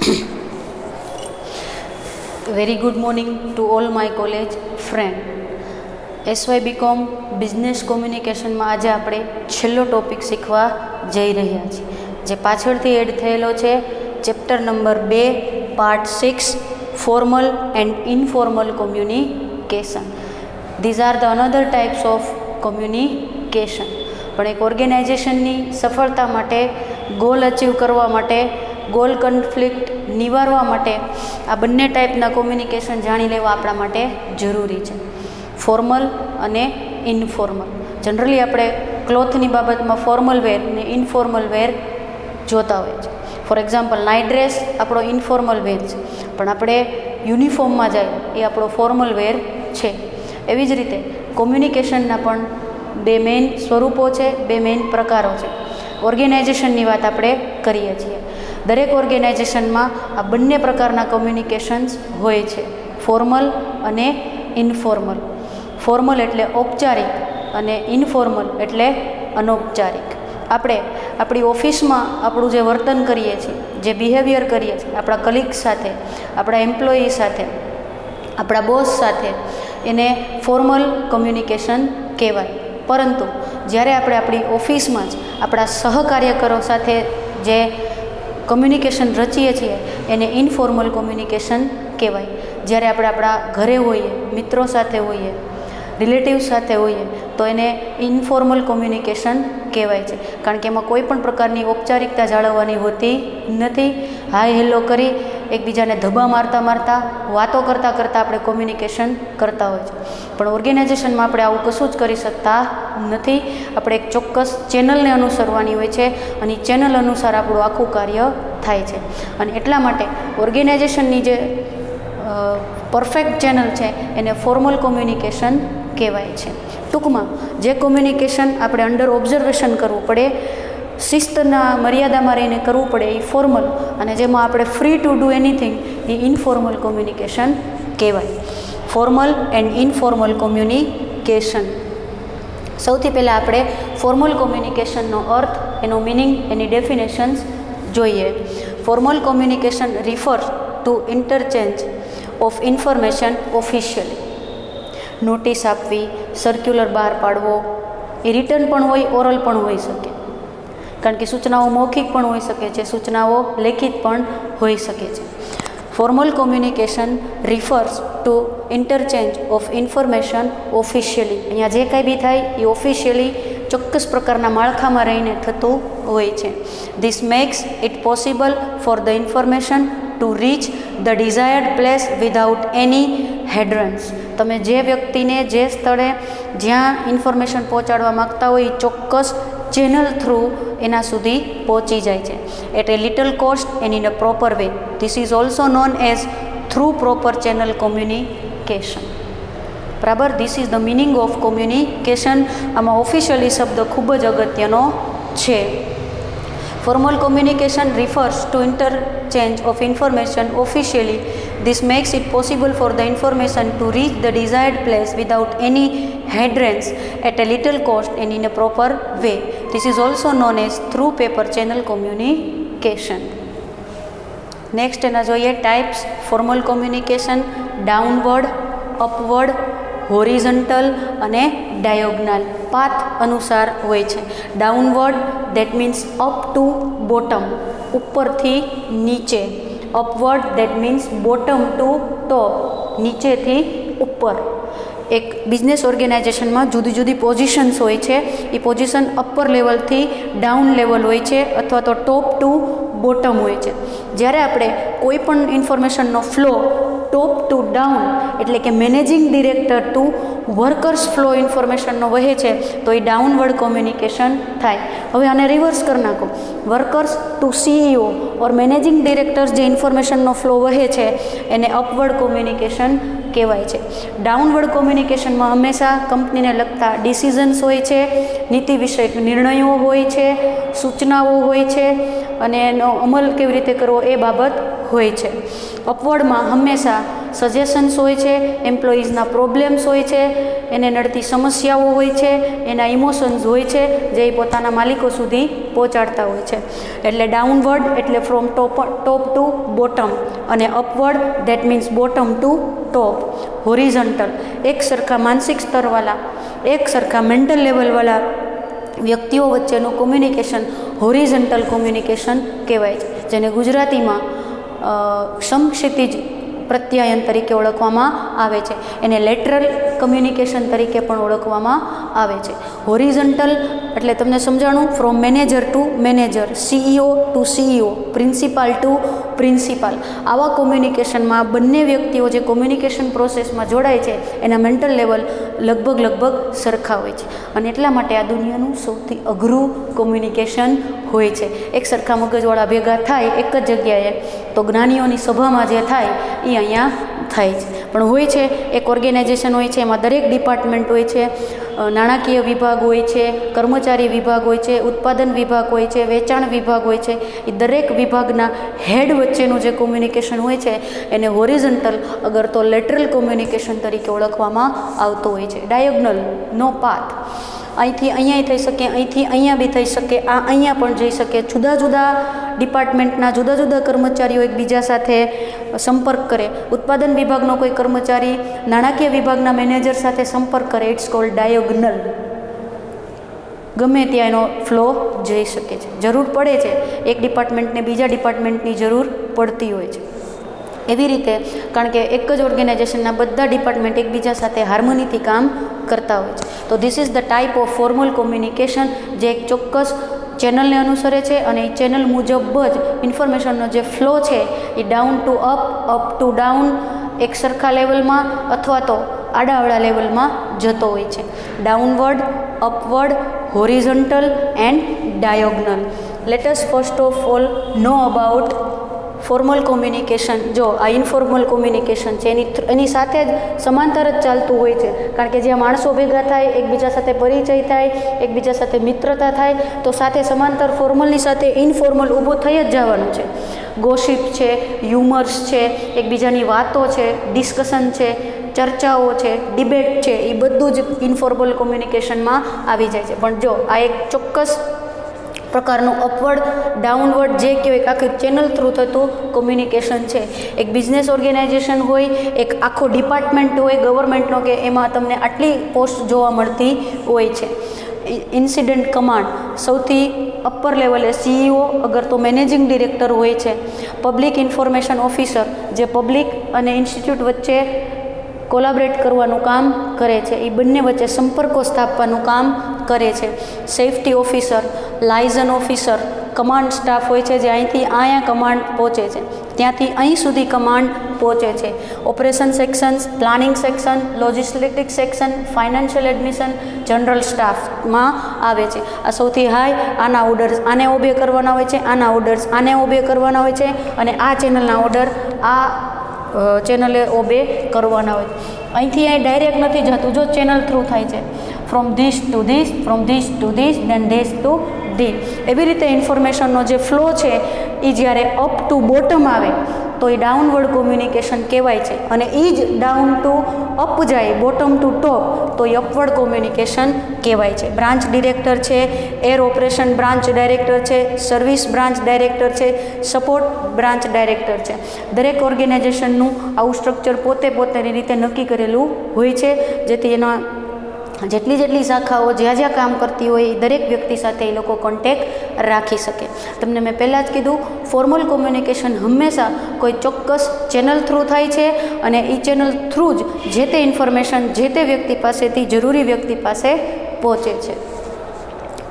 Very good morning to all my college friend. SY BCom business કોમ્યુનિકેશનમાં આજે આપણે છેલ્લો ટોપિક શીખવા જઈ રહ્યા છીએ, જે પાછળથી એડ થયેલો છે chapter number 2 part 6 formal and informal communication. These are the another types of communication. પણ એક ઓર્ગેનાઇઝેશનની સફળતા માટે, ગોલ અચીવ કરવા માટે, ગોલ કન્ફ્લિક્ટ નિવારવા માટે આ બંને ટાઈપના કોમ્યુનિકેશન જાણી લેવા આપણા માટે જરૂરી છે, ફોર્મલ અને ઇનફોર્મલ. જનરલી આપણે ક્લોથની બાબતમાં ફોર્મલ વેર અને ઇનફોર્મલ વેર જોતા હોય છે. ફોર એક્ઝામ્પલ, નાઇટ ડ્રેસ આપણો ઇનફોર્મલ વેર છે, પણ આપણે યુનિફોર્મમાં જાય એ આપણો ફોર્મલ વેર છે. એવી જ રીતે કોમ્યુનિકેશનના પણ બે મેઇન સ્વરૂપો છે, બે મેઇન પ્રકારો છે. ઓર્ગેનાઇઝેશનની વાત આપણે કરીએ છીએ. દરેક ઓર્ગેનાઇઝેશનમાં આ બંને પ્રકારના કોમ્યુનિકેશન્સ હોય છે, ફોર્મલ અને ઇનફોર્મલ. ફોર્મલ એટલે ઔપચારિક અને ઇનફોર્મલ એટલે અનૌપચારિક. આપણે આપણી ઓફિસમાં આપણું જે વર્તન કરીએ છીએ, જે બિહેવિયર કરીએ છીએ આપણા કલીગ સાથે, આપણા એમ્પ્લોયી સાથે, આપણા બોસ સાથે, એને ફોર્મલ કોમ્યુનિકેશન કહેવાય. પરંતુ જ્યારે આપણે આપણી ઓફિસમાં જ આપણા સહકાર્યકરો સાથે જે કોમ્યુનિકેશન રચીએ છીએ એને ઇનફોર્મલ કોમ્યુનિકેશન કહેવાય. જ્યારે આપણે આપણા ઘરે હોઈએ, મિત્રો સાથે હોઈએ, રિલેટિવ્સ સાથે હોઈએ તો એને ઇનફોર્મલ કોમ્યુનિકેશન કહેવાય છે, કારણ કે એમાં કોઈ પણ પ્રકારની ઔપચારિકતા જાળવવાની હોતી નથી. હાય હેલો કરી એકબીજાને ધબ્બા મારતા મારતા, વાતો કરતાં કરતાં આપણે કોમ્યુનિકેશન કરતા હોય છે. પણ ઓર્ગેનાઇઝેશનમાં આપણે આવું કશું જ કરી શકતા નથી. આપણે એક ચોક્કસ ચેનલને અનુસરવાની હોય છે અને ચેનલ અનુસાર આપણું આખું કાર્ય થાય છે. અને એટલા માટે ઓર્ગેનાઇઝેશનની જે પરફેક્ટ ચેનલ છે એને ફોર્મલ કોમ્યુનિકેશન કહેવાય છે. ટૂંકમાં જે કોમ્યુનિકેશન આપણે અંડર ઓબ્ઝર્વેશન કરવું પડે, શિસ્તના મર્યાદામાં રહીને કરવું પડે એ ફોર્મલ, અને જેમાં આપણે ફ્રી ટુ ડુ એનીથિંગ એ ઇનફોર્મલ કોમ્યુનિકેશન કહેવાય. Formal and informal communication. સૌથી પહેલાં આપણે ફોર્મલ કોમ્યુનિકેશનનો અર્થ, એનો મિનિંગ, એની ડેફિનેશન્સ જોઈએ. Formal communication refers to interchange of information officially. Notice આપવી, સર્ક્યુલર બહાર પાડવો, એ રિટર્ન પણ હોય, ઓરલ પણ હોઈ શકે, કારણ કે સૂચનાઓ મૌખિક પણ હોઈ શકે છે, સૂચનાઓ લેખિત પણ હોઈ શકે છે. Formal communication refers to interchange of information officially. અહીંયા જે કાંઈ બી થાય એ ઓફિશિયલી ચોક્કસ પ્રકારના માળખામાં રહીને થતું હોય છે. This makes it possible for the information to reach the desired place without any hindrance. તમે જે વ્યક્તિને જે સ્થળે જ્યાં ઇન્ફોર્મેશન પહોંચાડવા માગતા હોય એ ચોક્કસ ચેનલ થ્રુ એના સુધી પહોંચી જાય છે, at a little cost and in a proper way. This is also known as through proper channel communication. બરાબર, this is the meaning of communication. આમાં ઓફિશિયલી શબ્દ ખૂબ જ અગત્યનો છે. Formal communication refers to interchange of information officially. This makes it possible for the information to reach the desired place without any hindrance, at a little cost and in a proper way. This is also known as through paper channel communication. Next એના જોઈએ types formal communication. Downward, upward, horizontal અને ડાયોગનલ path અનુસાર હોય છે. Downward that means up to bottom, ઉપરથી નીચે. Upward that means bottom two ટોપ, નીચેથી ઉપર. એક બિઝનેસ ઓર્ગેનાઇઝેશનમાં જુદી જુદી પોઝિશન્સ હોય છે. એ પોઝિશન અપર લેવલથી ડાઉન લેવલ હોય છે અથવા તો ટોપ ટુ બોટમ હોય છે. જ્યારે આપણે કોઈ પણ ઇન્ફોર્મેશનનો ફ્લો ટોપ ટુ ડાઉન એટલે કે managing director to workers flow ઇન્ફોર્મેશનનો વહે છે તો એ ડાઉનવર્ડ કોમ્યુનિકેશન થાય. હવે આને રિવર્સ કરી નાખો, વર્કર્સ ટુ CEO ઓર મેનેજિંગ ડિરેક્ટર્સ જે ઇન્ફોર્મેશનનો ફ્લો વહે છે એને અપવર્ડ કોમ્યુનિકેશન કહેવાય છે. ડાઉનવર્ડ કોમ્યુનિકેશનમાં હંમેશા કંપનીને લગતા ડિસિઝન્સ હોય છે, નીતિ વિષયક નિર્ણયો હોય છે, સૂચનાઓ હોય છે અને એનો અમલ કેવી રીતે કરવો એ બાબત હોય છે. અપવર્ડમાં હંમેશા સજેશન્સ હોય છે, એમ્પ્લોઈઝના પ્રોબ્લેમ્સ હોય છે, એને નડતી સમસ્યાઓ હોય છે, એના ઇમોશન્સ હોય છે, જે એ પોતાના માલિકો સુધી પહોંચાડતા હોય છે. એટલે ડાઉનવર્ડ એટલે ફ્રોમ ટોપ ટુ બોટમ, અને upward that means bottom two top. Horizontal એક સરખા માનસિક સ્તરવાળા, એક સરખા મેન્ટલ લેવલવાળા વ્યક્તિઓ વચ્ચેનું કોમ્યુનિકેશન હોરિઝોન્ટલ કોમ્યુનિકેશન કહેવાય છે, જેને ગુજરાતીમાં સમક્ષિતિજ પ્રત્યાયન તરીકે ઓળખવામાં આવે છે. એને લેટરલ કમ્યુનિકેશન તરીકે પણ ઓળખવામાં આવે છે. હોરિઝોન્ટલ એટલે તમને સમજાણું, from manager to manager, CEO to CEO, principal to principal. આવા કોમ્યુનિકેશનમાં બંને વ્યક્તિઓ જે કોમ્યુનિકેશન પ્રોસેસમાં જોડાય છે એના મેન્ટલ લેવલ લગભગ સરખા હોય છે, અને એટલા માટે આ દુનિયાનું સૌથી અઘરું કોમ્યુનિકેશન હોય છે. એક સરખા મગજવાળા ભેગા થાય એક જ જગ્યાએ તો જ્ઞાનીઓની સભામાં જે થાય એ અહીંયા થાય છે. પણ હોય છે એક ઓર્ગેનાઇઝેશન હોય છે, એમાં દરેક ડિપાર્ટમેન્ટ હોય છે, નાણાકીય વિભાગ હોય છે, કર્મચારી વિભાગ હોય છે, ઉત્પાદન વિભાગ હોય છે, વેચાણ વિભાગ હોય છે. એ દરેક વિભાગના હેડ વચ્ચેનું જે કોમ્યુનિકેશન હોય છે એને હોરિઝોન્ટલ અગર તો લેટરલ કોમ્યુનિકેશન તરીકે ઓળખવામાં આવતો હોય છે. ડાયોગનલ, નો પાથ. અહીંથી અહીંયા થઈ શકે, અહીંથી અહીંયા બી થઈ શકે, આ અહીંયા પણ જઈ શકે. જુદા જુદા ડિપાર્ટમેન્ટના જુદા જુદા કર્મચારીઓ એકબીજા સાથે સંપર્ક કરે. ઉત્પાદન વિભાગનો કોઈ કર્મચારી નાણાકીય વિભાગના મેનેજર સાથે સંપર્ક કરે, ઇટ્સ કોલ્ડ ડાયોગનલ. ગમે ત્યાં એનો ફ્લો જઈ શકે છે. જરૂર પડે છે, એક ડિપાર્ટમેન્ટને બીજા ડિપાર્ટમેન્ટની જરૂર પડતી હોય છે. એવી રીતે, કારણ કે એક જ ઓર્ગેનાઇઝેશનના બધા ડિપાર્ટમેન્ટ એકબીજા સાથે હાર્મોનીથી કામ કરતા હોય છે. તો this is the type of formal communication, જે એક ચોક્કસ ચેનલને અનુસરે છે, અને એ ચેનલ મુજબ જ ઇન્ફોર્મેશનનો જે ફ્લો છે એ down to up, up to down, એક સરખા લેવલમાં અથવા તો આડાઅવળા લેવલમાં જતો હોય છે. Downward, upward, horizontal and diagonal. Let us first of all know about formal communication. જો આ ઇનફોર્મલ કોમ્યુનિકેશન છે એની સાથે જ સમાંતર જ ચાલતું હોય છે, કારણ કે જ્યાં માણસો ભેગા થાય, એકબીજા સાથે પરિચય થાય, એકબીજા સાથે મિત્રતા થાય, તો સાથે સમાંતર ફોર્મલની સાથે ઇનફોર્મલ ઊભું થઈ જ જવાનું છે. ગોશિપ છે, હ્યુમર્સ છે, એકબીજાની વાતો છે, ડિસ્કશન છે, ચર્ચાઓ છે, ડિબેટ છે, એ બધું જ ઇનફોર્મલ કોમ્યુનિકેશનમાં આવી જાય છે. પણ જો આ એક ચોક્કસ પ્રકારનું અપવર્ડ, ડાઉનવર્ડ, જે કહેવાય આખી ચેનલ થ્રુ થતું કોમ્યુનિકેશન છે. એક બિઝનેસ ઓર્ગેનાઇઝેશન હોય, એક આખો ડિપાર્ટમેન્ટ હોય ગવર્મેન્ટનો, કે એમાં તમને આટલી પોસ્ટ જોવા મળતી હોય છે. ઇન્સિડન્ટ કમાન્ડ, સૌથી અપર લેવલે CEO અગર તો મેનેજિંગ ડિરેક્ટર હોય છે. પબ્લિક ઇન્ફોર્મેશન ઓફિસર, જે પબ્લિક અને ઇન્સ્ટિટ્યૂટ વચ્ચે કોલાબરેટ કરવાનું કામ કરે છે, એ બંને વચ્ચે સંપર્કો સ્થાપવાનું કામ કરે છે. Safety officer, liaison officer, command staff હોય છે, જે અહીંથી અહીંયા કમાન્ડ પહોંચે છે, ત્યાંથી અહીં સુધી કમાન્ડ પહોંચે છે. Operation sections, planning section, logistic section, financial admission, general સ્ટાફમાં આવે છે. આ સૌથી હાઈ, આના ઓર્ડર્સ આને ઓબે કરવાના હોય છે, આના ઓર્ડર્સ આને ઓબે કરવાના હોય છે, અને આ ચેનલના ઓર્ડર આ ચેનલે ઓબે કરવાના હોય. અહીંથી અહીં ડાયરેક્ટ નથી જતું, જો ચેનલ થ્રુ થાય છે. From this two this, from this two this, then this to the. એવી રીતે ઇન્ફોર્મેશનનો જે ફ્લો છે એ જ્યારે અપ ટુ બોટમ આવે તો એ ડાઉનવર્ડ કોમ્યુનિકેશન કહેવાય છે, અને એ જ ડાઉન ટુ અપ જાય, બોટમ ટુ ટોપ, તો એ અપવર્ડ કોમ્યુનિકેશન કહેવાય છે. બ્રાન્ચ ડિરેક્ટર છે, એર ઓપરેશન બ્રાન્ચ ડાયરેક્ટર છે, સર્વિસ બ્રાન્ચ ડાયરેક્ટર છે, સપોર્ટ બ્રાન્ચ ડાયરેક્ટર છે. દરેક ઓર્ગેનાઇઝેશનનું આવું સ્ટ્રક્ચર પોતાની રીતે નક્કી કરેલું હોય છે, જેથી એના જેટલી શાખાઓ જ્યાં કામ કરતી હોય એ દરેક વ્યક્તિ સાથે એ લોકો કોન્ટેક્ટ રાખી શકે. તમને મેં પહેલાં જ કીધું, ફોર્મલ કોમ્યુનિકેશન હંમેશા કોઈ ચોક્કસ ચેનલ થ્રુ થાય છે, અને એ ચેનલ થ્રુ જ જે તે ઇન્ફોર્મેશન જે તે વ્યક્તિ પાસેથી જરૂરી વ્યક્તિ પાસે પહોંચે છે.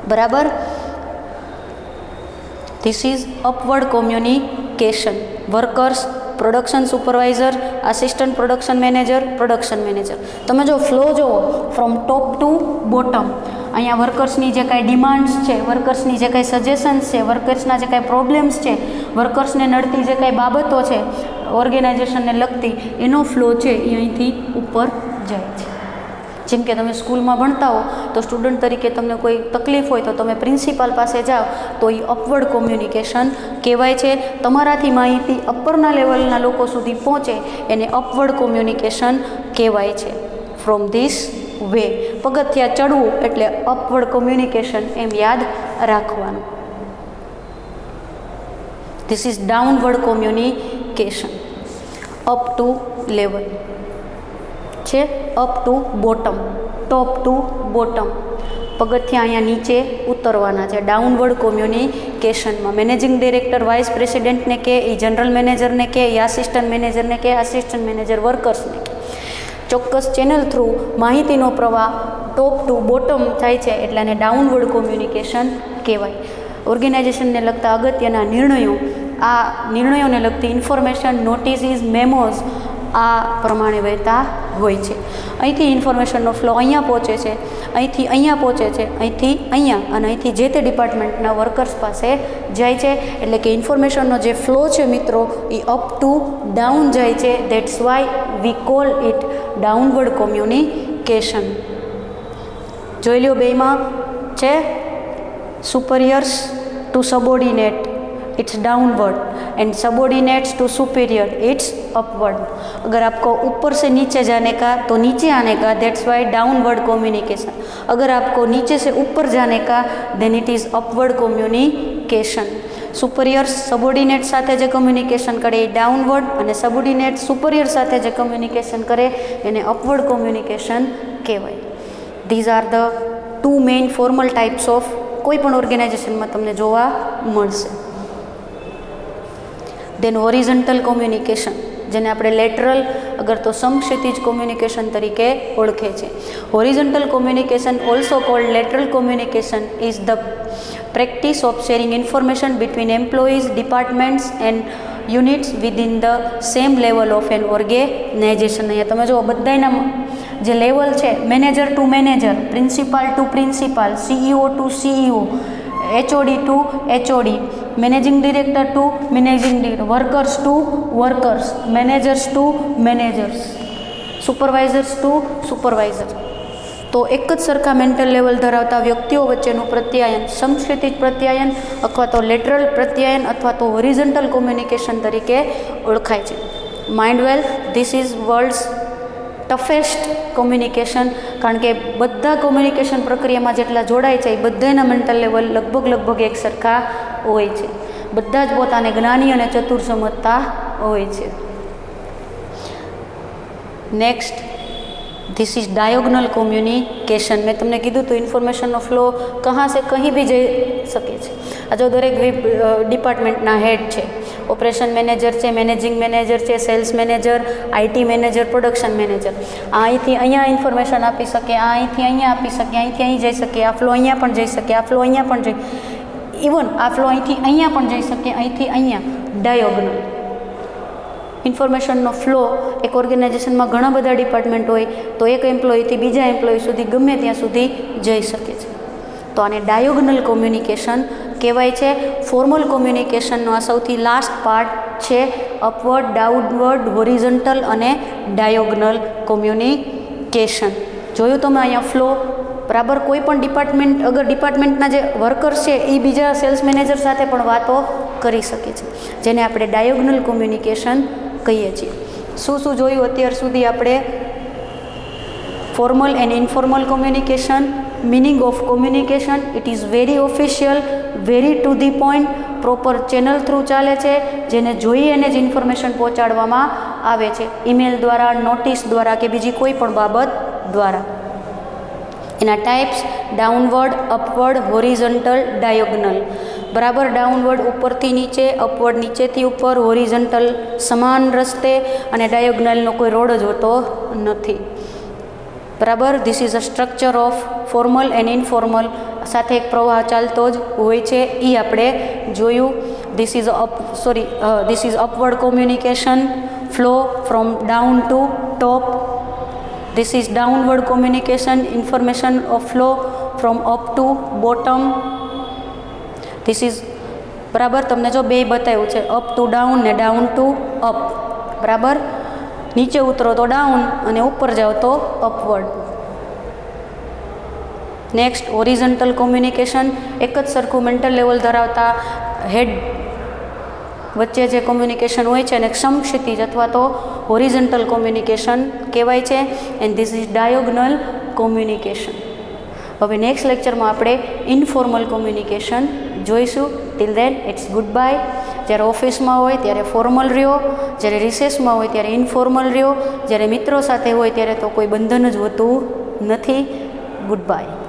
બરાબર? This is upward communication. Workers, production supervisor, assistant production manager, production manager. તમે જો ફ્લો જુઓ ફ્રોમ ટોપ ટુ બોટમ, અહીંયા વર્કર્સની જે કાંઈ ડિમાન્ડ્સ છે, વર્કર્સની જે કાંઈ સજેશન્સ છે, વર્કર્સના જે કાંઈ પ્રોબ્લેમ્સ છે, વર્કર્સને નડતી જે કાંઈ બાબતો છે ઓર્ગેનાઇઝેશનને લગતી, એનો ફ્લો છે એ અહીંથી ઉપર જાય છે. જેમ કે તમે સ્કૂલમાં ભણતા હો તો સ્ટુડન્ટ તરીકે તમને કોઈ તકલીફ હોય તો તમે પ્રિન્સિપાલ પાસે જાઓ તો એ અપવર્ડ કોમ્યુનિકેશન કહેવાય છે. તમારાથી માહિતી અપરના લેવલના લોકો સુધી પહોંચે એને અપવર્ડ કોમ્યુનિકેશન કહેવાય છે. ફ્રોમ ધીસ વે પગથિયા ચડવું એટલે અપવર્ડ કોમ્યુનિકેશન એમ યાદ રાખવાનું. This is downward communication. Up to level છે, up to bottom, top to bottom. પગથિયા અહીંયા નીચે ઉતરવાના છે ડાઉનવર્ડ કોમ્યુનિકેશનમાં. મેનેજિંગ ડિરેક્ટર વાઇસ પ્રેસિડેન્ટને કે એ જનરલ મેનેજરને કે એ આસિસ્ટન્ટ મેનેજરને કે આસિસ્ટન્ટ મેનેજર વર્કર્સને કે ચોક્કસ ચેનલ થ્રુ માહિતીનો પ્રવાહ ટોપ ટુ બોટમ થાય છે એટલે એને ડાઉનવર્ડ કોમ્યુનિકેશન કહેવાય. ઓર્ગેનાઇઝેશનને લગતા અગત્યના નિર્ણયો, આ નિર્ણયોને લગતી ઇન્ફોર્મેશન, નોટિસીસ, મેમોઝ આ પ્રમાણે વહેતા હોય છે. અહીંથી ઇન્ફોર્મેશનનો ફ્લો અહીંયા પહોંચે છે, અહીંથી અહીંયા પહોંચે છે, અહીંથી અહીંયા અને અહીંથી જે તે ડિપાર્ટમેન્ટના વર્કર્સ પાસે જાય છે. એટલે કે ઇન્ફોર્મેશનનો જે ફ્લો છે મિત્રો એ અપ ટુ ડાઉન જાય છે. That's why we call it downward communication. જોઈ લો બેમાં છે superiors to subordinate it's downward and subordinates to superior it's upward. अगर आपको ऊपर से नीचे जाने का तो नीचे आने का, दैट्स वाई डाउनवर्ड कम्युनिकेशन. अगर आपको नीचे से ऊपर जाने का then it is upward communication. Superiors subordinate સાથે જે કમ્યુનિકેશન કરે એ ડાઉનવર્ડ અને સબોર્ડિનેટ સુપરિયર સાથે જે કમ્યુનિકેશન કરે એને અપવર્ડ કોમ્યુનિકેશન કહેવાય. These are the two main formal types of કોઈ પણ ઓર્ગેનાઇઝેશનમાં તમને જોવા મળશે. દેન હોરિઝોન્ટલ કોમ્યુનિકેશન, જેને આપણે લેટરલ અગર તો સમક્ષિતિજ કોમ્યુનિકેશન તરીકે ઓળખે છે. Horizontal communication also called lateral communication is the practice of sharing information between employees, departments and units within the same level of an organisation. અહીંયા તમે જુઓ બધાના જે લેવલ છે, manager to manager, principal to principal, CEO to CEO, HOD to HOD, managing director to managing director, workers to workers, managers to managers, supervisors to supervisor. તો એક જ સરખા મેન્ટલ લેવલ ધરાવતા વ્યક્તિઓ વચ્ચેનું પ્રત્યાયન સમક્ષિતિજ પ્રત્યાયન અથવા તો લેટરલ પ્રત્યાયન અથવા તો હોરિઝોન્ટલ કોમ્યુનિકેશન તરીકે ઓળખાય છે. Mind well, this is world's toughest communication. કારણ કે બધા કોમ્યુનિકેશન પ્રક્રિયામાં જેટલા જોડાય છે એ બધાના મેન્ટલ લેવલ લગભગ એક સરખા હોય છે. બધા જ પોતાને જ્ઞાની અને ચતુર સમજતા હોય છે. Next, this is diagonal communication. મેં તમને કીધું તો ઇન્ફોર્મેશનનો ફ્લો કહાં સે કહી બી જઈ શકે છે. આ જો દરેક ડિપાર્ટમેન્ટના હેડ છે, ઓપરેશન મેનેજર છે, મેનેજિંગ મેનેજર છે, sales manager, IT manager, production manager. આ અહીંથી અહીંયા ઇન્ફોર્મેશન આપી શકે, આ અહીંથી અહીંયા આપી શકે, અહીંથી અહીં જઈ શકે, આ ફ્લો અહીંયા પણ જઈ શકે, આ ફ્લો અહીંયા પણ જઈ, ઇવન આ ફ્લો અહીંથી અહીંયા પણ જઈ શકે, અહીંથી અહીંયા. ડાયોગનલ ઇન્ફોર્મેશનનો ફ્લો એક ઓર્ગેનાઇઝેશનમાં ઘણા બધા ડિપાર્ટમેન્ટ હોય તો એક એમ્પ્લોયીથી બીજા એમ્પ્લોયી સુધી ગમે ત્યાં સુધી જઈ શકે છે. તો આને ડાયોગનલ કોમ્યુનિકેશન કહેવાય છે. ફોર્મલ કોમ્યુનિકેશનનો આ સૌથી લાસ્ટ પાર્ટ છે. અપવર્ડ, ડાઉનવર્ડ, હોરિઝોન્ટલ અને ડાયોગનલ કોમ્યુનિકેશન. જોયું તમે અહીંયા ફ્લો બરાબર. કોઈ પણ ડિપાર્ટમેન્ટ અગર ડિપાર્ટમેન્ટના જે વર્કર્સ છે એ બીજા સેલ્સ મેનેજર સાથે પણ વાતો કરી શકે છે, જેને આપણે ડાયોગનલ કોમ્યુનિકેશન કહીએ છીએ. શું જોયું અત્યાર સુધી આપણે? Formal and informal communication, meaning of communication, it is very official, very to the point, proper channel through ચાલે છે, જેને જોઈએ એને જ ઇન્ફોર્મેશન પહોંચાડવામાં આવે છે, ઈમેલ દ્વારા, નોટિસ દ્વારા કે બીજી કોઈ પણ બાબત દ્વારા. એના ટાઈપ્સ ડાઉનવર્ડ, અપવર્ડ, હોરિઝોન્ટલ, ડાયોગનલ. બરાબર. ડાઉનવર્ડ ઉપરથી નીચે, અપવર્ડ નીચેથી ઉપર, હોરિઝોન્ટલ સમાન રસ્તે અને ડાયોગનલનો કોઈ રોડ જ હોતો નથી. બરાબર. This is a structure of formal and informal. સાથે એક પ્રવાહ ચાલતો જ હોય છે એ આપણે જોયું. This is upward communication flow from down to top. This is downward communication, information of flow from up to bottom. This is બરાબર. તમને જો બે બતાવ્યું છે, અપ ટુ ડાઉન ને ડાઉન ટુ અપ. બરાબર. નીચે ઉતરો તો ડાઉન અને ઉપર જાઓ તો અપવર્ડ. નેક્સ્ટ ઓરિઝન્ટલ કોમ્યુનિકેશન, એક જ સરખું મેન્ટલ લેવલ ધરાવતા હેડ વચ્ચે જે કોમ્યુનિકેશન હોય છે એને સમક્ષિતિજ અથવા તો હોરિઝન્ટલ કોમ્યુનિકેશન કહેવાય છે. And this is diagonal communication. હવે નેક્સ્ટ લેક્ચરમાં આપણે ઇનફોર્મલ કોમ્યુનિકેશન જોઈશું. Till then it's goodbye. જ્યારે ઓફિસમાં હોય ત્યારે ફોર્મલ રહ્યો, જ્યારે રિસેસમાં હોય ત્યારે ઇનફોર્મલ રહ્યો, જ્યારે મિત્રો સાથે હોય ત્યારે તો કોઈ બંધન જ હોતું નથી. Good bye.